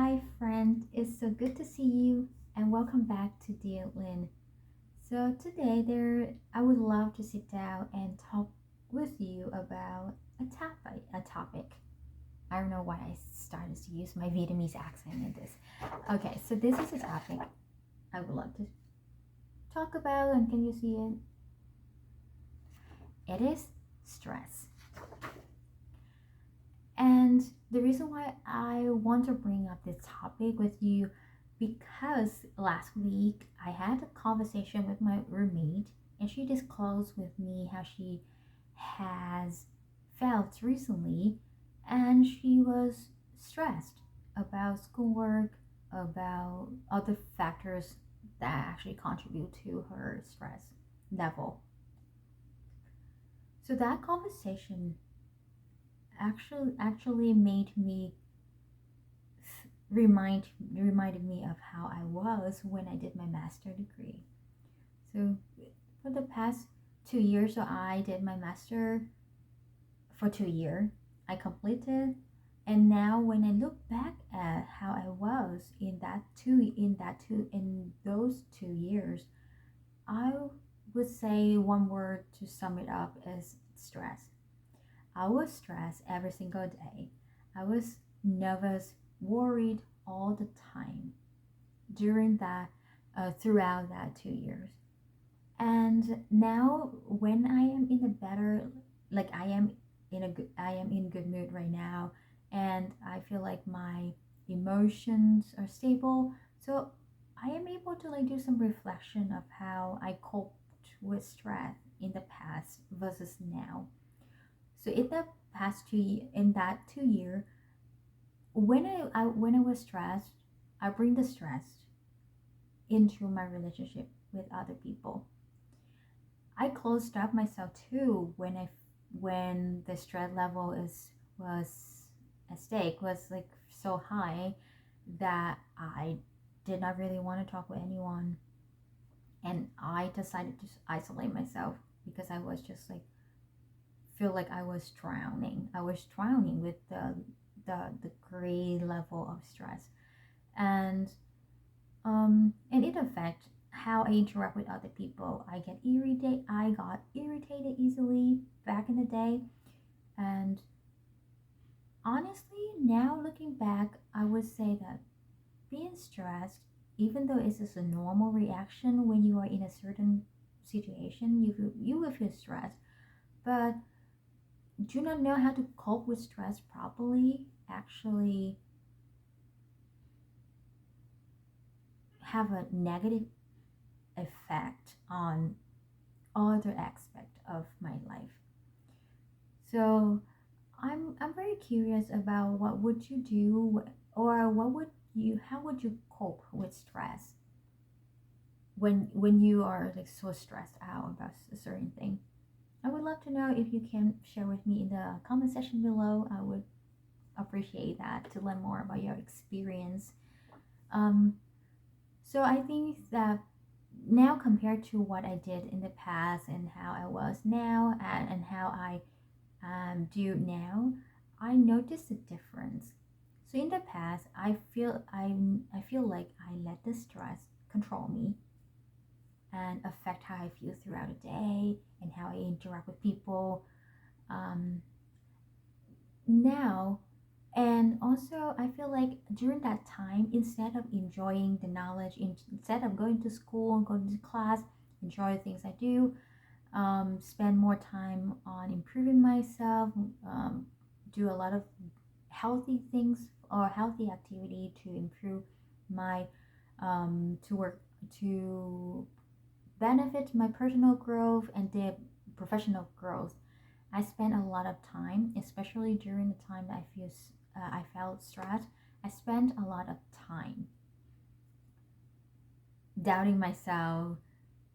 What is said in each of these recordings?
Hi, friend. It's so good to see you, and welcome back to Dear Lynn. So today, I would love to sit down and talk with you about a topic. I don't know why I started to use my Vietnamese accent in this. Okay, so this is a topic I would love to talk about, and can you see it? It is stress. And the reason why I want to bring up this topic with you because last week I had a conversation with my roommate and she disclosed with me how she has felt recently and she was stressed about schoolwork, about other factors that actually contribute to her stress level. So that conversation actually made me remind reminded me of how I was when I did my master degree. So for the past 2 years, so I did my master for 2 years. I completed, and now when I look back at how I was in those 2 years, I would say one word to sum it up is stress. I was stressed every single day. I was nervous, worried all the time during throughout that 2 years. And now, when I am in a better, like I am in good mood right now, and I feel like my emotions are stable. So I am able to like do some reflection of how I coped with stress in the past versus now. So in that 2 year, when I was stressed, I bring the stress into my relationship with other people. I closed up myself too when the stress level is was at stake was like so high that I did not really want to talk with anyone, and I decided to isolate myself because I was just like feel like I was drowning. I was drowning with the great level of stress, and and it affects how I interact with other people. I got irritated easily back in the day, and honestly, now looking back, I would say that being stressed, even though it's just a normal reaction when you are in a certain situation, you will feel stressed, but do not know how to cope with stress properly actually have a negative effect on other aspect of my life. So I'm very curious about what would you do, or what would you how would you cope with stress when you are like so stressed out about a certain thing. I would love to know if you can share with me in the comment section below. I would appreciate that to learn more about your experience. Um, so I think that now compared to what I did in the past and how I was now and how I do now, I notice the difference. So in the past, I feel like I let the stress control me and affect how I feel throughout the day and how I interact with people. Um, Now, and also I feel like during that time, instead of enjoying the knowledge, instead of going to school and going to class, enjoy the things I do, spend more time on improving myself, do a lot of healthy things or healthy activity to improve my to work to benefit my personal growth and the professional growth. I spent a lot of time, especially during the time that I felt stressed. I spent a lot of time doubting myself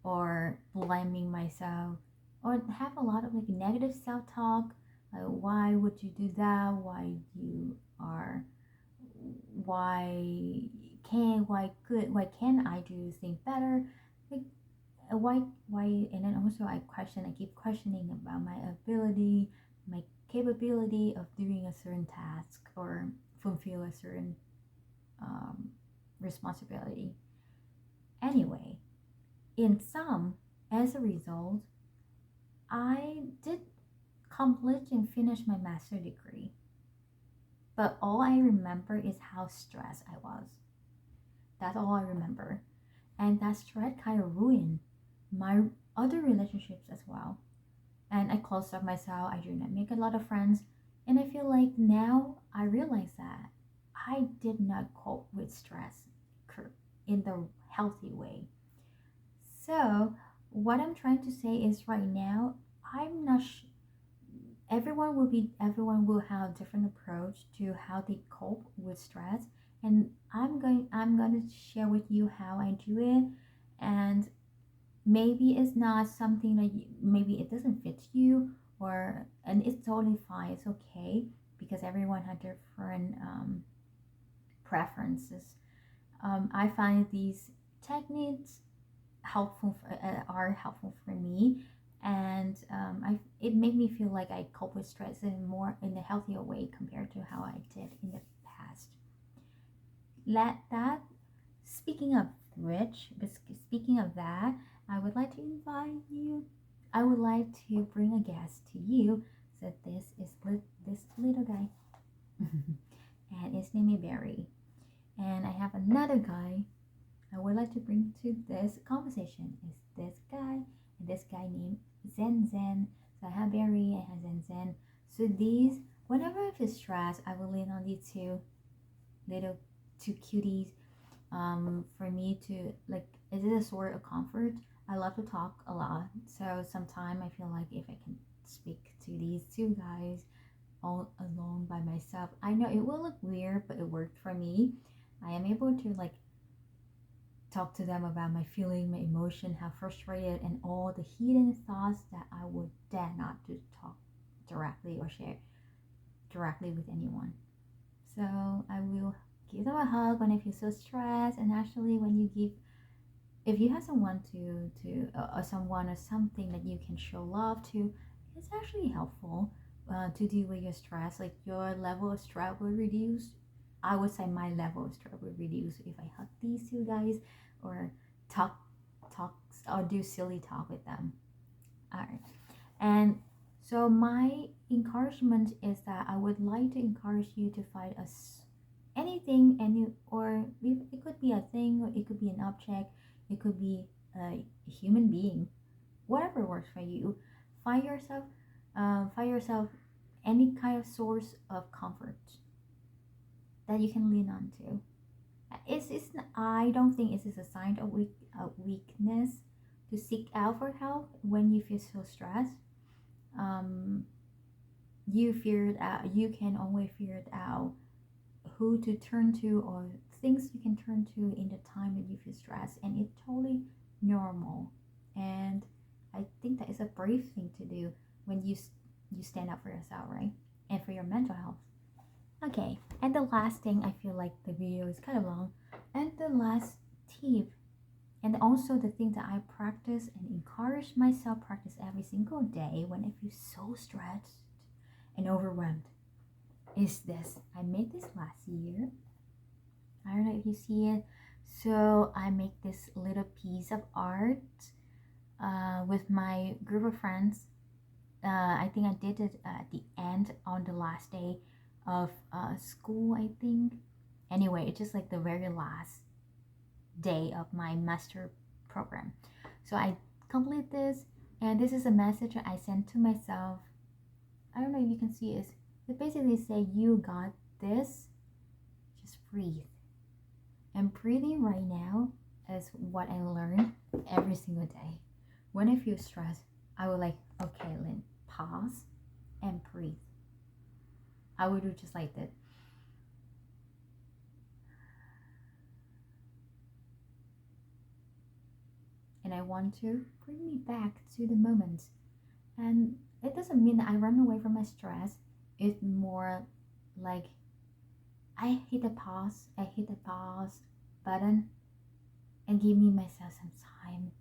or blaming myself or have a lot of like negative self-talk. Why would you do that? Why why can I do things better? Like why and then also I keep questioning about my ability, my capability of doing a certain task or fulfill a certain responsibility. Anyway, in some, as a result, I did complete and finish my master degree, but all I remember is how stressed I was. That's all I remember. And that stress kind of ruined my other relationships as well. And I closed up myself. I did not make a lot of friends. And I feel like now I realize that I did not cope with stress in the healthy way. So, what I'm trying to say is right now, I'm not everyone will have different approach to how they cope with stress, and I'm going to share with you how I do it. And maybe it's not something that maybe it doesn't fit you, or and it's totally fine, it's okay, because everyone had different preferences. I find these techniques are helpful for me, and it made me feel like I cope with stress in more in a healthier way compared to how I did in the past. Let that Speaking of speaking of that, I would like to invite you. I would like to bring a guest to you. So this little guy, and his name is Barry. And I have another guy I would like to bring to this conversation. Is this guy and this guy named Zen Zen. So I have Barry, I have Zen Zen. So whenever I feel stressed, I will lean on these little two cuties, for me to like, is it a sort of comfort? I love to talk a lot, so sometimes I feel like if I can speak to these two guys all alone by myself, I know it will look weird, but it worked for me. I am able to like talk to them about my feeling, my emotion, how frustrated, and all the hidden thoughts that I would dare not to talk directly or share directly with anyone. So I will give them a hug when I feel so stressed. And actually, if you have someone someone or something that you can show love to, it's actually helpful to deal with your stress. Like your level of stress will reduce. I would say my level of stress will reduce if I hug these two guys or talk talk or do silly talk with them. All right, and so my encouragement is that I would like to encourage you to find anything, or it could be a thing, or it could be an object, it could be a human being, whatever works for you. Find yourself, find yourself any kind of source of comfort that you can lean on to. I don't think it is a sign of weakness to seek out for help when you feel so stressed. Um, you can always figure it out who to turn to or things you can turn to in the time that you feel stressed, and it's totally normal. And I think that is a brave thing to do when you stand up for yourself, right? And for your mental health. Okay, and the last thing, I feel like the video is kind of long, and the last tip, and also the thing that I practice and encourage myself practice every single day when I feel so stressed and overwhelmed, is this. I made this last year. I don't know if you see it. So I make this little piece of art with my group of friends. I think I did it at the end on the last day of school, I think. Anyway, it's just like the very last day of my master program. So I complete this, and this is a message I sent to myself. I don't know if you can see it. It basically say, you got this. Just breathe. And breathing right now is what I learn every single day. When I feel stressed, I will like, okay, Lynn, pause and breathe. I would do just like that. And I want to bring me back to the moment. And it doesn't mean that I run away from my stress. It's more like I hit the pause button and give me myself some time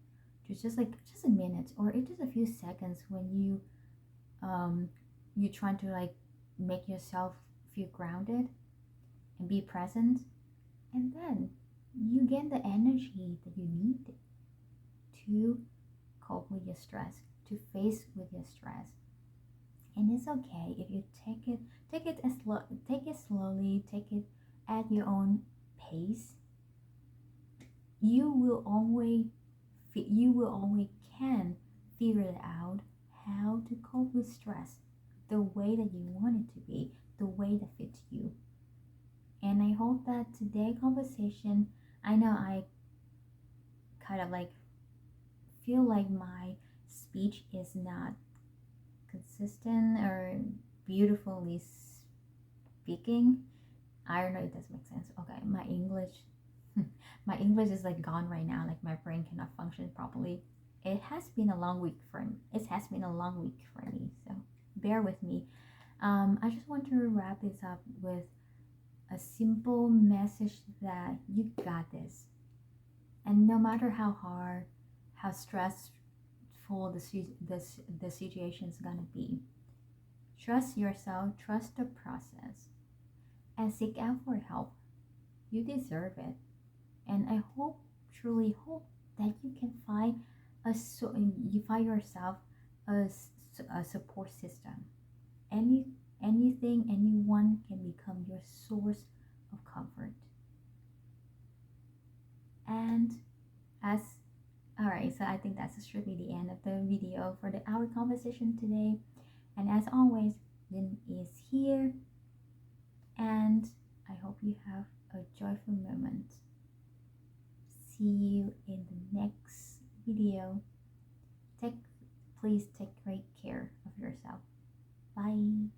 to just a minute, or it just a few seconds, when you try to like make yourself feel grounded and be present. And then you get the energy that you need to cope with your stress, to face with your stress. And it's okay if you take it slowly, take it at your own pace. You will always you will always can figure out how to cope with stress the way that you want it to be, the way that fits you. And I hope that today's conversation, I know I kind of like feel like my speech is not consistent or beautifully speaking. I don't know if this makes sense. Okay, my English, my English is like gone right now. Like my brain cannot function properly. It has been a long week for me. It has been a long week for me. So bear with me. I just want to wrap this up with a simple message that you got this. And no matter how hard, how stressful the situation is gonna be, trust yourself, trust the process, and seek out for help. You deserve it. And I hope, truly hope, that you can find you find yourself a support system. Any anything, anyone can become your source of comfort. And as all right, so I think that's should be the end of the video for our conversation today. And as always, Lynn is here, and I hope you have a joyful moment. See you in the next video. Please take great care of yourself. Bye.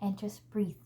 And just breathe.